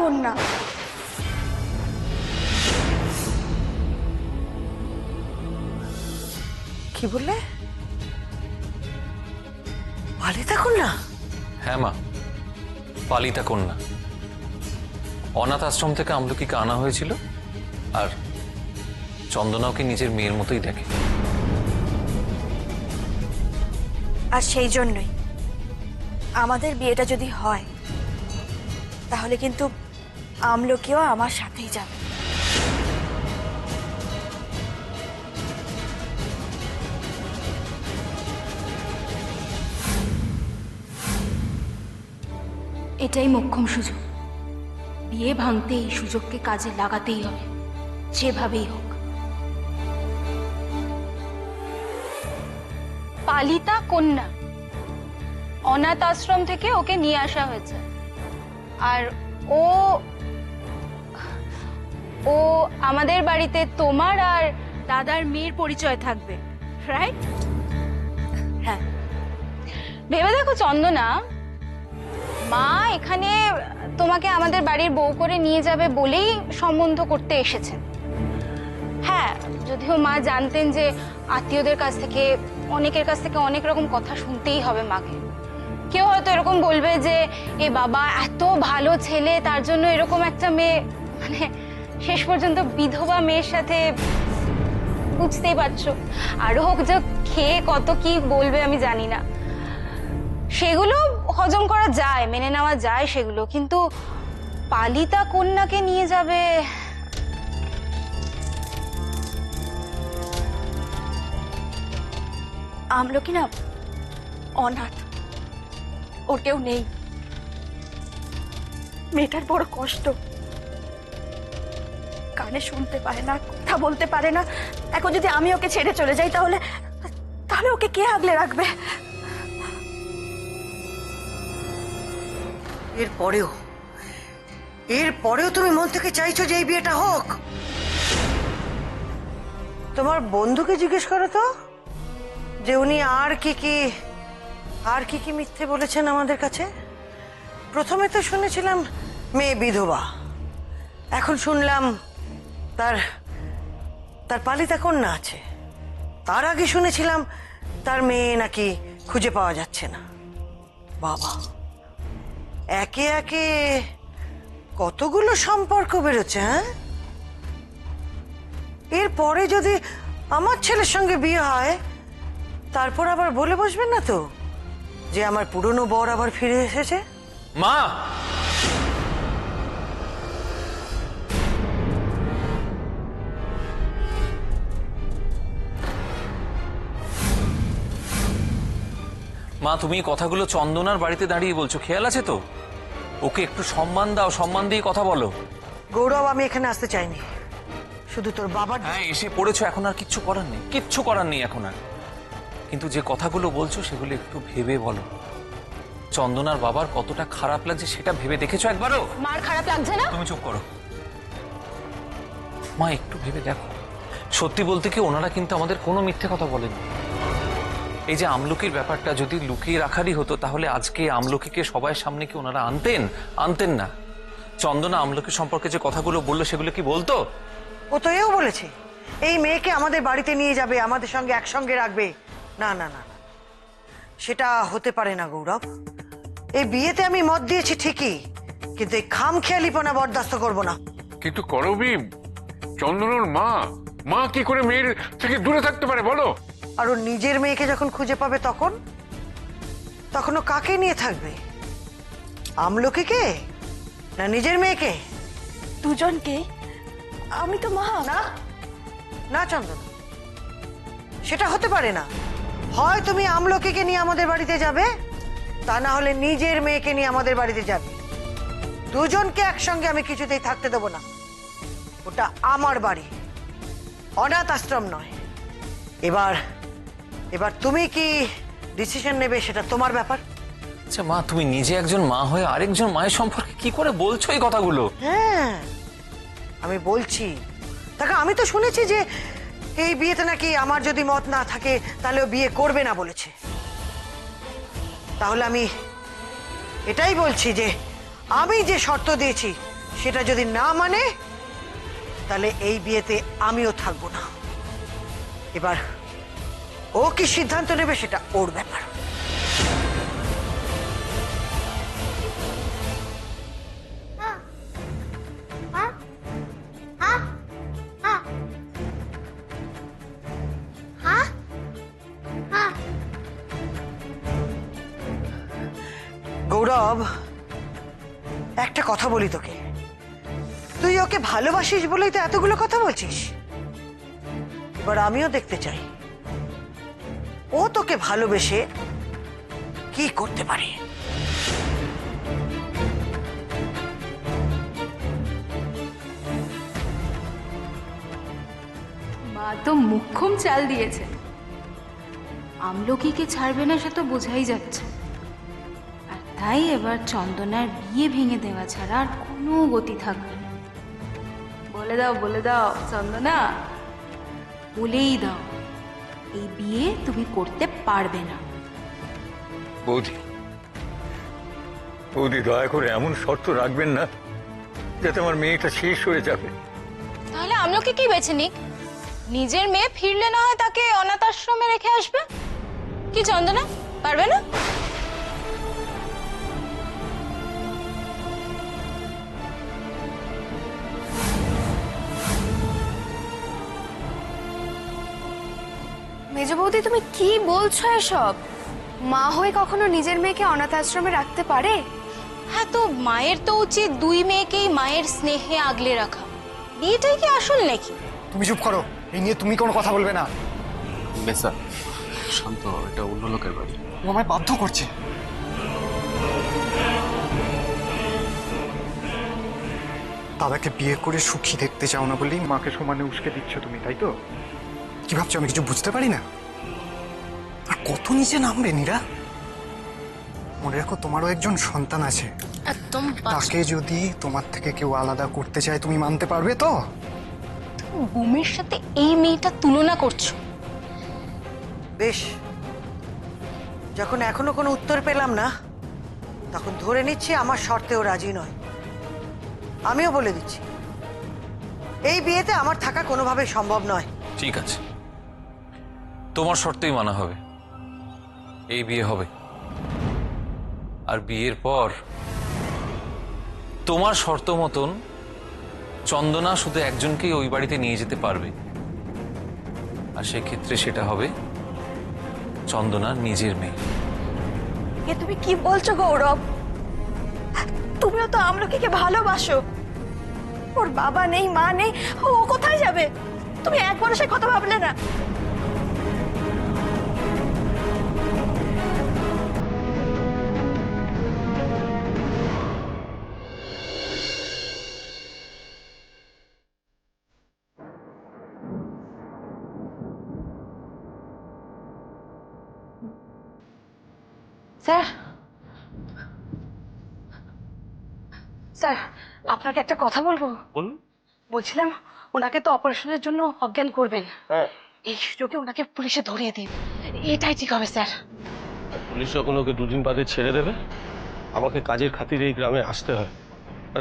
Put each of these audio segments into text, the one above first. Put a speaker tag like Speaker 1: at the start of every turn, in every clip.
Speaker 1: কন্যা।
Speaker 2: কি বললে? পালিতা কন্যা?
Speaker 3: হ্যাঁ মা, পালিতা কন্যা। অনাথ আশ্রম থেকে আমলকিকে আনা হয়েছিল, আর চন্দনাকে নিজের মেয়ের মতোই দেখে।
Speaker 1: আর সেই জন্যই আমাদের বিয়েটা যদি হয় তাহলে কিন্তু আমলকিও আমার সাথেই যাবে।
Speaker 4: এটাই মোক্ষম সুযোগ। বিয়ে ভাঙতে এই সুযোগকে কাজে লাগাতেই হবে, যেভাবেই হোক। পালিতা কন্যা, অনাথ আশ্রম থেকে ওকে নিয়ে আসা হয়েছে, আর ও ও আমাদের বাড়িতে তোমার আর দাদার মেয়ের পরিচয় থাকবে, রাইট?
Speaker 1: হ্যাঁ,
Speaker 4: ভেবে দেখো চন্দনা, মা এখানে তোমাকে আমাদের বাড়ির বউ করে নিয়ে যাবে বলেই সম্বন্ধ করতে এসেছেন। হ্যাঁ, যদিও মা জানতেন যে আত্মীয়দের কাছ থেকে, অনেকের কাছ থেকে অনেক রকম কথা শুনতেই হবে মাকে। কেউ হয়তো এরকম বলবে যে এ বাবা এত ভালো ছেলে, তার জন্য এরকম একটা মেয়ে, মানে শেষ পর্যন্ত বিধবা মেয়ের সাথে, বুঝতেই পারছো। আর হোক যে খেয়ে কত কি বলবে আমি জানি না, সেগুলো হজম করা যায়, মেনে নেওয়া যায় সেগুলো, কিন্তু পালিতা কন্যাকে নিয়ে যাবে।
Speaker 1: আমলকি না অনাথ, ওর কেউ নেই। মেয়েটার বড় কষ্ট, কানে শুনতে পারে না, কথা বলতে পারে না। এখন যদি আমি ওকে ছেড়ে চলে যাই তাহলে তাহলে ওকে কে আগলে রাখবে?
Speaker 2: এরপরেও তুমি মন থেকে চাইছো যে এই বিয়েটা হোক? তোমার বন্ধুকে জিজ্ঞেস করো তো, যে উনি আর কি কি মিথ্যে বলেছেন আমাদের কাছে। প্রথমে তো শুনেছিলাম মেয়ে বিধবা, এখন শুনলাম তার তার পালিতা কন্যা আছে। তার আগে শুনেছিলাম তার মেয়ে নাকি খুঁজে পাওয়া যাচ্ছে না। বাবা, একে একে কতগুলো সম্পর্ক বেরোচ্ছে। হ্যাঁ, এরপরে যদি আমার ছেলের সঙ্গে বিয়ে হয়, তারপর আবার বলে বসবেন না তো যে আমার পুরনো বর আবার ফিরে এসেছে?
Speaker 3: মা, মা তুমি এই কথাগুলো চন্দনার বাড়িতে দাঁড়িয়ে বলছো, খেয়াল আছে তো? ওকে একটু সম্মান দাও, সম্মান দিয়ে কথা বলো।
Speaker 2: গৌরব, আমি এখানে আসতে চাইনি, শুধু তোর বাবার।
Speaker 3: হ্যাঁ, এসে পড়েছো, এখন আর কিচ্ছু করার নেই, কিচ্ছু করার নেই এখন আর। কিন্তু যে কথাগুলো বলছো সেগুলো একটু ভেবে বলো। চন্দনার বাবার কতটা খারাপ লাগছে সেটা ভেবে দেখেছো একবারও?
Speaker 4: মার খারাপ লাগছে না?
Speaker 3: তুমি চুপ করো মা, একটু ভেবে দেখো। সত্যি বলতে কি, ওনারা কিন্তু আমাদের কোনো মিথ্যে কথা বলেনি। এই যে আমলকির ব্যাপারটা যদি লুকিয়ে রাখারই হতো, তাহলে আজকে আমলকিকে সবার সামনে কি ওনারা আনতেন না? চন্দনা আমলকি সম্পর্কে যে কথাগুলো বললো সেগুলো কি বলতো?
Speaker 2: ও তো এও বলেছে এই মেয়েকে আমাদের বাড়িতে নিয়ে যাবে, আমাদের সঙ্গে একসঙ্গে রাখবে। না না না, সেটা হতে পারে না গৌরব। এই বিয়েতে আমি মত দিয়েছি ঠিকই, কিন্তু এই খামখেয়ালিপনা বরদাস্ত করব না।
Speaker 5: কিন্তু করবি, চন্দনার মা কি করে মেয়ের থেকে দূরে থাকতে পারে বলো?
Speaker 2: আর ওর নিজের মেয়েকে যখন খুঁজে পাবে তখন ও কাকে নিয়ে থাকবে? আমলকিকে না নিজের মেয়েকে?
Speaker 1: দুজনকে। আমি তো মা।
Speaker 2: না না চন্দনা, সেটা হতে পারে না। হয় তুমি আমলকিকে নিয়ে আমাদের বাড়িতে যাবে, তা না হলে নিজের মেয়েকে নিয়ে আমাদের বাড়িতে যাবে। দুজনকে একসঙ্গে আমি কিছুতেই থাকতে দেবো না। ওটা আমার বাড়ি, অনাথ আশ্রম নয়। এবার তুমি কি ডিসিশন নেবে সেটা তোমার ব্যাপার।
Speaker 3: আচ্ছা মা, তুমি নিজে একজন মা হয়ে আরেকজন মায়ের সম্পর্কে কি করে বলছো এই কথাগুলো?
Speaker 2: হ্যাঁ, আমি বলছি। দেখো, আমি তো শুনেছি যে এই বিয়েতে নাকি আমার যদি মত না থাকে তাহলে ও বিয়ে করবে না বলেছে। তাহলে আমি এটাই বলছি যে আমি যে শর্ত দিয়েছি সেটা যদি না মানে তাহলে এই বিয়েতে আমিও থাকবো না। এবার ও কি সিদ্ধান্ত নেবে সেটা ওর ব্যাপার। গৌরব, একটা কথা বলি তোকে, তুই ওকে ভালোবাসিস বলেই তো এতগুলো কথা বলছিস। এবার আমিও দেখতে চাই ও তোকে ভালোবেসে কি করতে পারে।
Speaker 4: মা তো মুখ্যম চাল দিয়েছে, আমলকিকে ছাড়বে না সে তো বোঝাই যাচ্ছে। আর তাই এবার চন্দনার বিয়ে ভেঙে দেওয়া ছাড়া আর কোনো গতি থাকবে না। বলে দাও চন্দনা, বলেই দাও এই বিয়ে তুমি করতে পারবে না।
Speaker 6: বৌদি, বৌদি দয়া করে এমন শর্ত রাখবেন না যাতে আমার মেয়েটা শেষ হয়ে যাবে।
Speaker 4: তাহলে আমলকি কি বেছে নিক? নিজের মেয়ে ফিরলে না হয় তাকে অনাথ আশ্রমে রেখে আসবে। কি চন্দনা, পারবে না?
Speaker 7: মেজ বৌদি, তুমি কি বলছো এসব? মা হয়ে কখনো নিজের মেয়েকে অনাথ আশ্রমে রাখতে পারে?
Speaker 4: হ্যাঁ, তো মায়ের তো উচিত দুই মেয়েকেই মায়ের স্নেহে আগলে রাখা। বিয়েটাই কি আসল নাকি?
Speaker 8: তুমি চুপ করো, এই নিয়ে তুমি কোনো কথা বলবে না।
Speaker 9: মেসা শান্ত হও, এটা অন্য লোকের বাড়ি।
Speaker 8: ও আমায় বাধ্য করছে। দাদাকে বিয়ে করে সুখী দেখতে চাও না বলেই মাকে সমানে উস্কে দিচ্ছ তুমি, তাই তো? কি ভাবছো আমি কিছু বুঝতে পারি না? আর কত নিচে নামবে নীরা? মনে রাখো তোমারও একজন সন্তান আছে,
Speaker 4: একদম
Speaker 8: তাকে যদি তোমার থেকে কেউ আলাদা করতে চায় তুমি মানতে পারবে তো?
Speaker 4: বুমির সাথে এই মেয়েটা তুলনা করছো।
Speaker 2: বেশ, যখন এখনো কোনো উত্তর পেলাম না তখন ধরে নিচ্ছি আমার শর্তেও রাজি নয়। আমিও বলে দিচ্ছি এই বিয়েতে আমার থাকা কোনোভাবেই সম্ভব নয়।
Speaker 3: ঠিক আছে, তোমার শর্তেই মানা হবে, এই বিয়ে হবে। আর বিয়ের পর তোমার শর্ত মতন চন্দনা শুধু একজনকেই ওই বাড়িতে নিয়ে যেতে পারবে, আর সেক্ষেত্রে সেটা হবে চন্দনার নিজের মেয়ে।
Speaker 1: এ তুমি কি বলছো গৌরব? তুমিও তো আমলকিকে ভালোবাসো। ওর বাবা নেই, মা নেই, ও কোথায় যাবে? তুমি একবারও সে কথা ভাবলে না? স্যার, স্যার আপনাকে একটা কথা বলবো।
Speaker 5: বলুন।
Speaker 1: বলছিলাম ওনাকে তো অপারেশনের জন্য অজ্ঞান করবেন, এই সুযোগে ওনাকে পুলিশে ধরিয়ে দিন, এটাই ঠিক হবে স্যার।
Speaker 10: পুলিশ যখন ওকে দুদিন বাদে ছেড়ে দেবে, আমাকে কাজের খাতিরে এই গ্রামে আসতে হয়,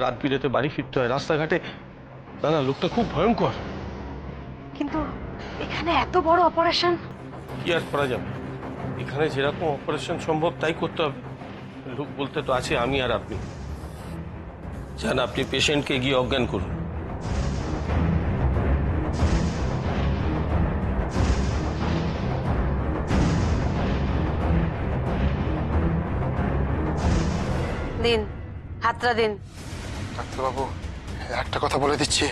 Speaker 10: রাত বিরেতে বাড়ি ফিরতে হয়, রাস্তাঘাটে না লোকটা খুব ভয়ঙ্কর।
Speaker 1: কিন্তু এখানে এত বড় অপারেশন,
Speaker 10: কি আর করা যাবে? এখানে যেরকম অপারেশন সম্ভব তাই করতে হবে। লোক বলতে তো আছে আমি আর আপনি। যান, আপনি পেশেন্টকে গিয়ে অজ্ঞান করুন।
Speaker 2: দিন, হাতটা দিন।
Speaker 8: ডাক্তারবাবু, একটা কথা বলে দিচ্ছি,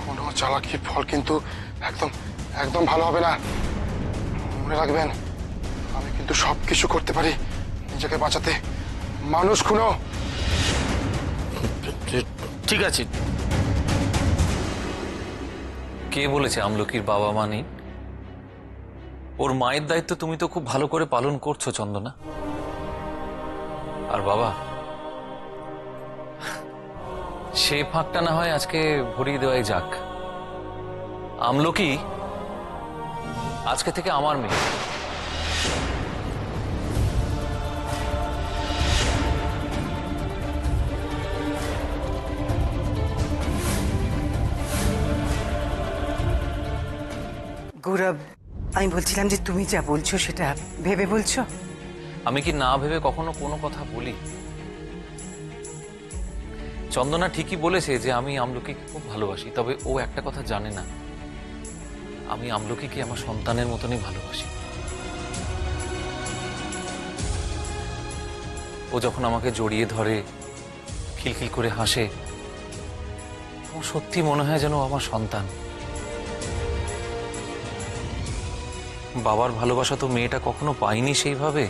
Speaker 8: কোনো চালাকির ফল কিন্তু একদম একদম ভালো হবে না। মনে রাখবেন, আমি কিন্তু সবকিছু করতে পারি নিজেকে বাঁচাতে, মানুষ খুনো।
Speaker 10: ঠিক আছে।
Speaker 3: কে বলেছে আমলকির বাবা মা নেই? ওর মায়ের দায়িত্ব তুমি তো খুব ভালো করে পালন করছো চন্দনা। আর বাবা, সে ফাঁকটা না হয় আজকে ভরিয়ে দেওয়াই যাক। আমলকি আজকে থেকে আমার মেয়ে।
Speaker 2: গৌরব, আমি বলছিলাম যে তুমি যা বলছো সেটা ভেবে বলছো?
Speaker 3: আমি কি না ভেবে কখনো কোনো কথা বলি? চন্দনা ঠিকই বলেছে যে আমি আমলকিকে খুব ভালোবাসি, তবে ও একটা কথা জানে না, আমি আমলকিকে আমার সন্তানের মতনই ভালোবাসি। ও যখন আমাকে জড়িয়ে ধরে, খিলখিল করে হাসে, আমার সত্যি মনে হয় যেন ও আমার সন্তান। বাবার ভালোবাসা তো মেয়েটা কখনো পায়নি সেইভাবে।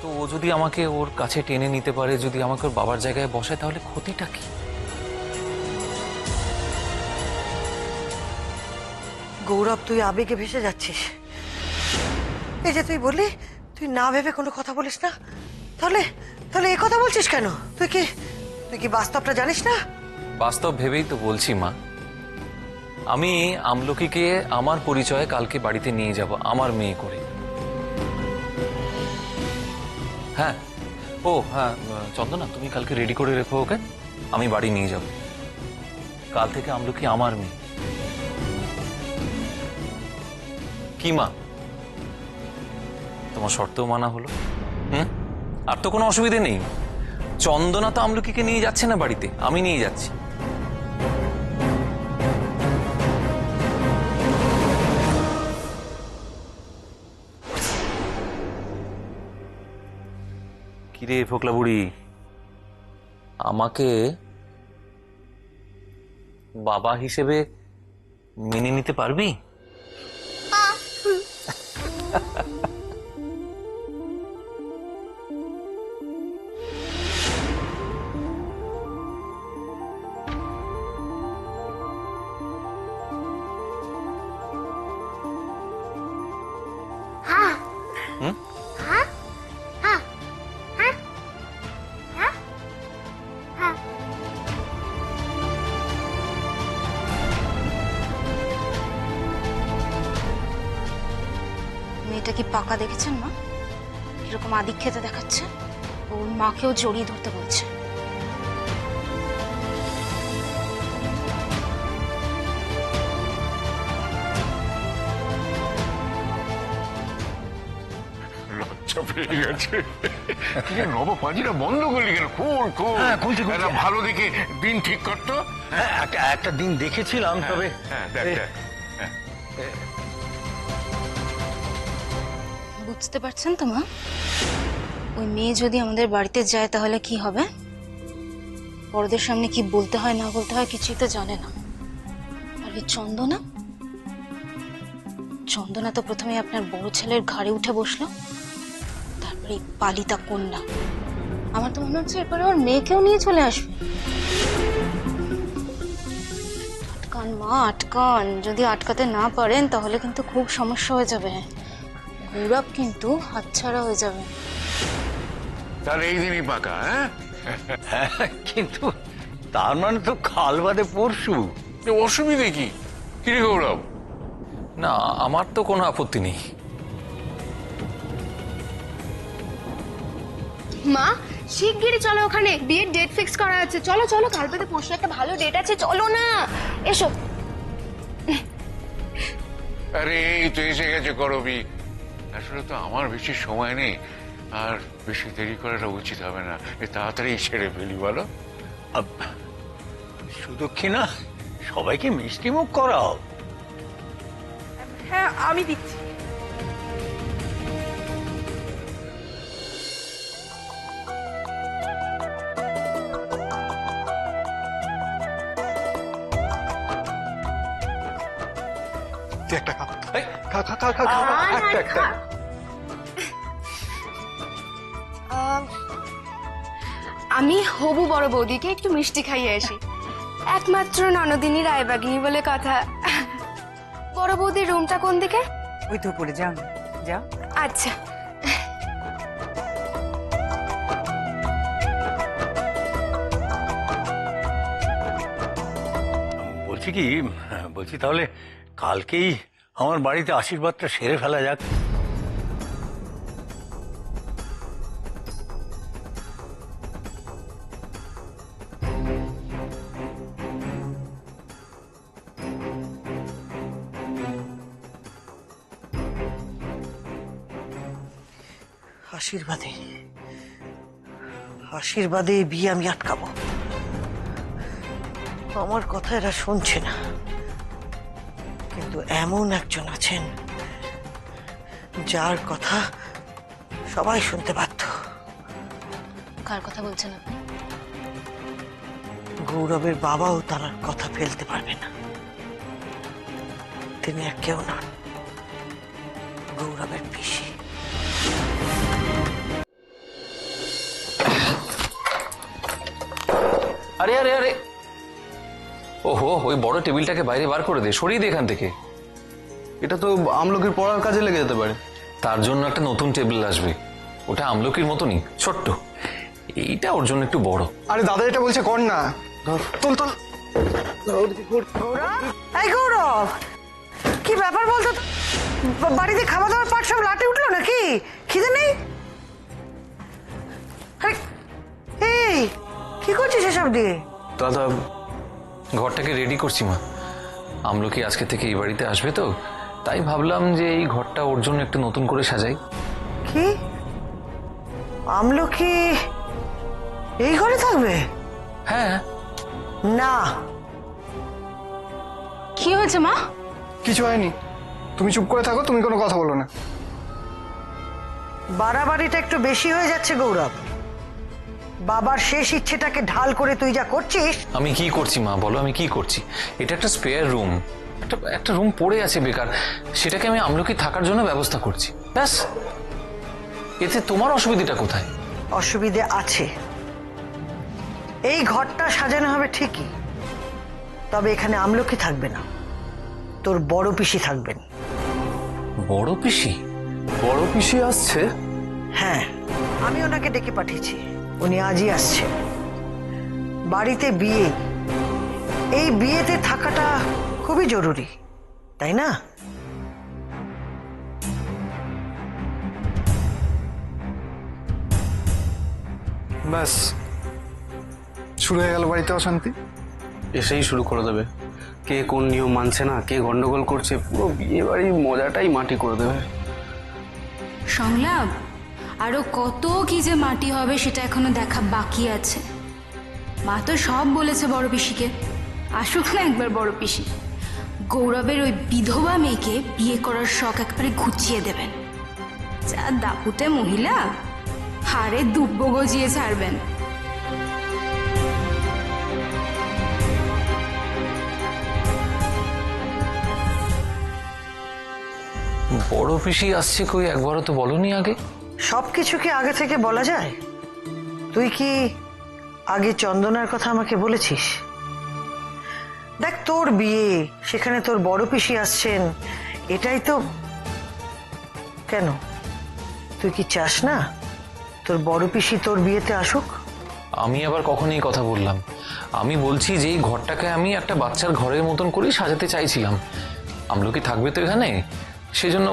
Speaker 3: তো ও যদি আমাকে ওর কাছে টেনে নিতে পারে, যদি আমাকে ওর বাবার জায়গায় বসায়, তাহলে ক্ষতিটা কি?
Speaker 2: গৌরব, তুই আবেগে ভেসে যাচ্ছিস। এই যে তুই বললি তুই না ভেবে কোনো কথা বলিস না, তাহলে তাহলে এ কথা বলছিস কেন? তুই কি বাস্তবটা জানিস না?
Speaker 3: বাস্তব ভেবেই তো বলছি মা। আমি আমলকিকে আমার পরিচয়ে কালকে বাড়িতে নিয়ে যাব, আমার মেয়ে করে। হ্যাঁ, ও হ্যাঁ, চন্দনা তুমি কালকে রেডি করে রেখো ওকে, আমি বাড়ি নিয়ে যাব। কাল থেকে আমলকি আমার মেয়ে। কি মা, তোমার শর্তও মানা হলো? আর তো কোনো অসুবিধে নেই। চন্দনা তো আমলকিকে নিয়ে যাচ্ছে না বাড়িতে, আমি নিয়ে যাচ্ছি। কিরে ফোকলা বুড়ি, আমাকে বাবা হিসেবে মেনে নিতে পারবি?
Speaker 4: মেয়েটা কি পাকা দেখেছেন মা? এরকম আদিক খেতে দেখাচ্ছে, ওর মাকেও জড়িয়ে ধরতে বলছে।
Speaker 5: লজ্জা পেয়ে গেছে। নব পাঁজিটা বন্ধ করলি কেন? খুলছি একটা ভালো দেখে দিন ঠিক করতো।
Speaker 6: একটা দিন দেখেছিলাম, তবে
Speaker 4: বুঝতে পারছেন তো মা? ওই মেয়ে যদি আমাদের বাড়িতে যায় তাহলে কি হবে? বড়দের সামনে কি বলতে হয় না বলতে হয় কিছুই তো জানে না। আর এই চন্দনা তো প্রথমে আপনার বড় ছেলের ঘাড়ে উঠে বসলো, তারপরে এই পালিতা কন্যা। আমার তো মনে হচ্ছে এরপরে ওর মেয়েকেও নিয়ে চলে আসবে। আটকান মা, আটকান। যদি আটকাতে না পারেন তাহলে কিন্তু খুব সমস্যা হয়ে যাবে। গৌরব কিন্তু হাতছাড়া হয়ে যাবে।
Speaker 5: তাহলে এই দিনই পাকা?
Speaker 6: হ্যাঁ, কিন্তু তার মানে তো কাল বাদে পরশু।
Speaker 5: অসুবিধে কি? কিরে গৌরব?
Speaker 3: না, আমার তো কোনো আপত্তি নেই।
Speaker 7: মা, শিগগিরই চলো, ওখানে বিয়ের ডেট ফিক্স করা আছে। চলো চলো, কাল বাদে পরশু একটা ভালো ডেট আছে, চলো না। এসো।
Speaker 5: আরে এই তো এসে গেছে করবি। আসলে তো আমার বেশি সময় নেই, আর বেশি দেরি করাটা উচিত হবে না। তাড়াতাড়ি ছেড়ে ফেলি, বলো?
Speaker 6: সুদক্ষিণা সবাইকে মিষ্টি মুখ করাও।
Speaker 1: হ্যাঁ, আমি দিচ্ছি।
Speaker 8: একটা খা
Speaker 6: একটা
Speaker 7: আমি হবু বড় বৌদিকে একটু মিষ্টি খাইয়ে আসি। একমাত্র ননদিনী রায়বাগিনী বলে কথা। বড় বৌদির রুমটা কোন দিকে?
Speaker 2: ওই তো পড়ে যাও, যাও।
Speaker 7: আচ্ছা।
Speaker 6: বলছি তাহলে কালকেই আমার বাড়িতে আশীর্বাদটা সেরে ফেলা যাক।
Speaker 2: আশীর্বাদে আশীর্বাদে এই বিয়ে আমি আটকাবো। আমার কথা এরা শুনছে না, কিন্তু এমন একজন আছেন যার কথা সবাই শুনতে বাধ্য।
Speaker 4: কার কথা বলছেন আপনি?
Speaker 2: গৌরবের বাবাও তার কথা ফেলতে পারবে না। তিনি আর কেউ নন, গৌরবের পিসি।
Speaker 3: আরে আরে আরে, ওহো, ওই বড় টেবিলটাকে বাইরে বার করে দে, সরিয়ে দে এখান থেকে।
Speaker 9: এটা তো আমলকির পড়ার কাজে লেগে যেতে পারে।
Speaker 3: তার জন্য একটা নতুন টেবিল আসবে, ওটা আমলকির মতনই ছোট্ট, এইটা ওর জন্য একটু বড়।
Speaker 8: আরে দাদা এটা বলছে কর না, তোল তোল।
Speaker 2: এই গৌরব, কি ব্যাপার বলতো? বাড়িতে খাওয়া দাওয়ার পাট সব লাটে উঠলো নাকি? খিদে নেই? আরে, এই কি করছিস এসব দিয়ে?
Speaker 9: দাদা
Speaker 3: ঘরটাকে রেডি করছি মা, আমলকি আজকে থেকে এই বাড়িতে আসবে তো, তাই ভাবলাম যে এই ঘরটা ওর জন্য একটু নতুন করে সাজাই।
Speaker 2: কি আমলকি এই ঘরে থাকবে?
Speaker 3: হ্যাঁ।
Speaker 2: না,
Speaker 4: কি হয়েছে মা?
Speaker 8: কিছু হয়নি, তুমি চুপ করে থাকো, তুমি কোনো কথা বলো না।
Speaker 2: বাড়াবাড়িটা একটু বেশি হয়ে যাচ্ছে গৌরব। বাবার শেষ ইচ্ছেটাকে ঢাল করে তুই যা করছিস।
Speaker 3: আমি কি করছি মা বলো, আমি কি করছি? এটা একটা স্পেয়ার রুম, একটা রুম পড়ে আছে বেকার, সেটাকে আমি আমলকি থাকার জন্য ব্যবস্থা করছি, ব্যাস। এতে তোমার অসুবিধাটা কোথায়?
Speaker 2: অসুবিধে আছে। এই ঘরটা সাজানো হবে ঠিকই, তবে এখানে আমলকি থাকবে না, তোর বড় পিসি থাকবেন।
Speaker 3: বড় পিসি?
Speaker 9: বড় পিসি আসছে?
Speaker 2: হ্যাঁ, আমি ওনাকে ডেকে পাঠিয়েছি, উনি আজই আসছে। বাড়িতে বিয়ে, এই বিয়েতে থাকাটা খুবই জরুরি, তাই না?
Speaker 8: ব্যাস শুরু হয়ে গেল বাড়িতে অশান্তি।
Speaker 9: এসেই শুরু করে দেবে, কে কোন নিয়ম মানছে না, কে গন্ডগোল করছে, পুরো বিয়ে বাড়ির মজাটাই মাটি করে দেবে।
Speaker 11: সংলাপ, আরো কত কি যে মাটি হবে সেটা এখনো দেখা বাকি আছে। মা তো সব বলেছে বড় পিসিকে, আসুক না একবার বড় পিসি। গৌরবের ওই বিধবা মেয়েকে বিয়ে করার শখ একবারে ঘুচিয়ে দেবেন। যা দাপুটে মহিলা, হাড়ে দুব্ব গজিয়ে ছাড়বেন।
Speaker 3: বড় পিসি আসছে কই, একবারও তো বলনি আগে।
Speaker 2: সবকিছু কি আগে থেকে বলা যায়? তুই কি আগে চন্দনার কথা আমাকে বলেছিস? দেখ, তোর বিয়ে, সেখানে তোর বড় পিসি আসছেন, এটাই তো। কেন, তুই কি চাস না তোর বড় পিসি তোর বিয়েতে আসুক?
Speaker 3: আমি আবার কখন এই কথা বললাম? আমি বলছি যে এই ঘরটাকে আমি একটা বাচ্চার ঘরের মতন করেই সাজাতে চাইছিলাম। আমলকি থাকবে তো এখানে, সেজন্য।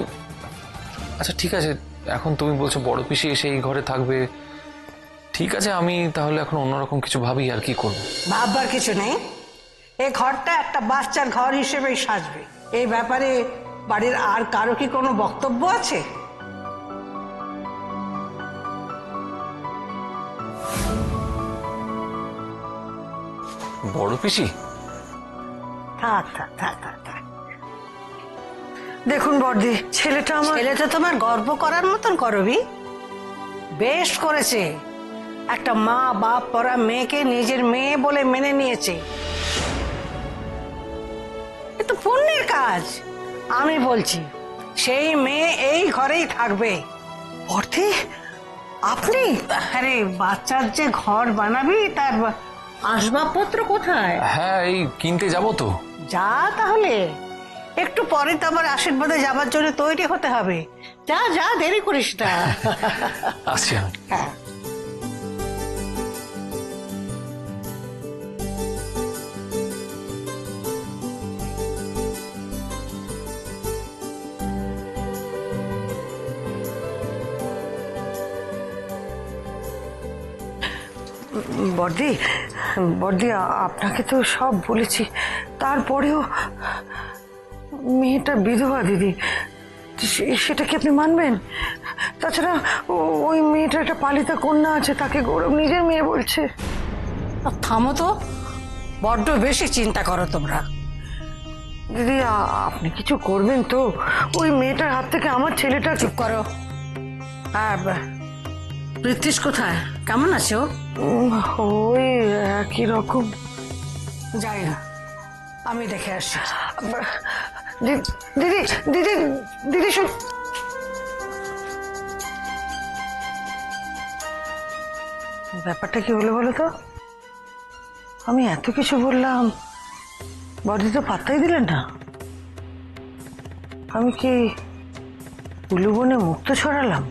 Speaker 3: আচ্ছা ঠিক আছে, এখন তুমি বলছো বড় পিসি এসে এই ঘরে থাকবে, ঠিক আছে, আমি তাহলে এখন অন্যরকম কিছু ভাবি, আর কি করবো।
Speaker 12: ভাববার কিছু নেই, এই ঘরটা একটা বাচ্চার ঘর হিসেবেই সাজবে। এই ব্যাপারে বাড়ির আর কারো কি কোনো বক্তব্য আছে?
Speaker 3: বড় পিসি?
Speaker 12: থাক থাক থাক থাক থাক।
Speaker 2: দেখুন বড়দি, ছেলেটা
Speaker 12: তোমার গর্ব করার মতন করবি, বেশ করেছে। একটা মা বাপ পরা মেয়েকে নিজের মেয়ে বলে মেনে নিয়েছে, এ তো পুণ্যের কাজ। আমি বলছি সেই মেয়ে এই ঘরেই থাকবে।
Speaker 2: বড়দি, আপনি?
Speaker 12: আরে বাচ্চার যে ঘর বানাবি, তার আসবাবপত্র কোথায়?
Speaker 3: হ্যাঁ, এই কিনতে যাব তো।
Speaker 12: যা তাহলে, একটু পরে তো আবার আশীর্বাদে যাবার জন্য তৈরি হতে হবে। যা যা, দেরি করিস না।
Speaker 3: আসছি আমি।
Speaker 12: হ্যাঁ।
Speaker 2: বড়দি, বড়দি, আপনাকে তো সব বলেছি, তারপরেও মেয়েটা বিধবা দিদি, সেটা কি আপনি মানবেন? তাছাড়া ওই মেয়েটার একটা পালিতা কন্যা আছে, তাকে গৌরব নিজের মেয়ে বলছে।
Speaker 12: থামো তো, বড্ড বেশি চিন্তা করো তোমরা।
Speaker 2: দিদি আপনি কিছু করবেন তো? ওই মেয়েটার হাত থেকে আমার ছেলেটা।
Speaker 12: চুপ করো। আর প্রীতিশ কোথায়, কেমন আছে ও?
Speaker 2: ওই একই রকম।
Speaker 12: যাই না, আমি দেখে আসছি।
Speaker 2: দিদি দিদি দিদি ব্যাপারটা কি হলো বলো তো? আমি এত কিছু বললাম, বড়দি তো পাত্তাই দিলেন না। আমি কি উলু বনে মুক্ত ছড়ালাম?